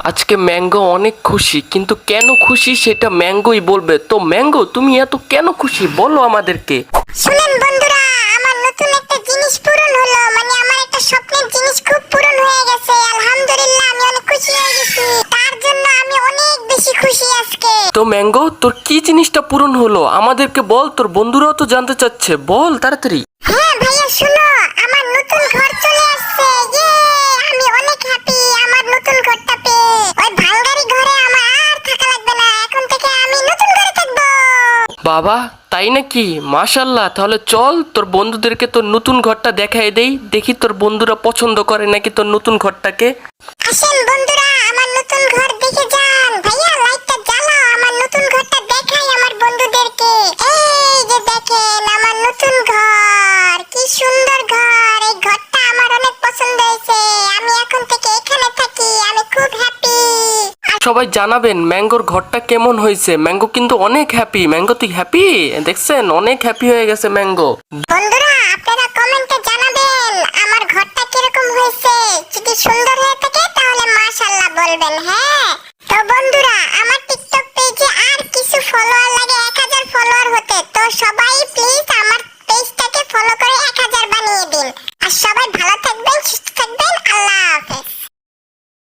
আজকে ম্যাঙ্গো অনেক খুশি, কিন্তু কেন খুশি সেটা ম্যাঙ্গোই বলবে। তো ম্যাঙ্গো, তুমি এত কেন খুশি বলো আমাদেরকে। শুনেন বন্ধুরা, আমার নতুন একটা জিনিস পূরণ হলো, মানে আমার একটা স্বপ্নের জিনিস খুব পূরণ হয়ে গেছে। আলহামদুলিল্লাহ, আমি অনেক খুশি হয়ে গেছি। তার জন্য আমি অনেক বেশি খুশি আজকে। তো ম্যাঙ্গো, তোর কি জিনিসটা পূরণ হলো আমাদেরকে বল, তোর বন্ধুরাও তো জানতে চাচ্ছে, বল তাড়াতাড়ি। হ্যাঁ ভাইয়া, শুনো, আমার নতুন ঘর চলে আসছে। ইয়ে, আমি অনেক হ্যাপি আমার নতুন ঘরটা পেয়ে। ওই ভাঙ্গারি ঘরে আমার আর থাকা লাগবে না, এখন থেকে আমি নতুন ঘরে থাকবো। বাবা, তাই নাকি? মাশাল্লাহ, তাহলে চল তোর বন্ধুদেরকে তোর নতুন ঘরটা দেখাই দেই, দেখি তোর বন্ধুরা পছন্দ করে নাকি তোর নতুন ঘরটাকে। আসেন বন্ধুরা, আমার নতুন ঘর দেখে যান। ভাইয়া, লাইটটা জ্বালাও, আমার নতুন ঘরটা দেখাই আমার বন্ধুদেরকে। এই যে দেখেন আমার নতুন ঘর, কি সুন্দর ঘর। এই ঘরটা আমার অনেক পছন্দ হয়েছে। আমি এখন থেকে এখানে থাকি, আমি খুব হ্যাপি। সবাই জানাবেন ম্যাঙ্গোর ঘরটা কেমন হয়েছে। ম্যাঙ্গো কিন্তু অনেক হ্যাপি। ম্যাঙ্গো, তুই হ্যাপি? দেখছেন, অনেক হ্যাপি হয়ে গেছে ম্যাঙ্গো। বন্ধুরা, আপনারা কমেন্টে জানাবেন আমার ঘরটা কিরকম হয়েছে। যদি সুন্দর হয়ে থাকে তাহলে মাশাআল্লাহ বলবেন। হ্যাঁ, তো বন্ধুরা, আমার টিকটক পেজে আর কিছু ফলোয়ার লাগে 1000 ফলোয়ার হতে। তো সবাই প্লিজ আমার পেজটাকে ফলো করে 1000 বানিয়ে দিন। আর সবাই ভালো থাকবেন, সুস্থ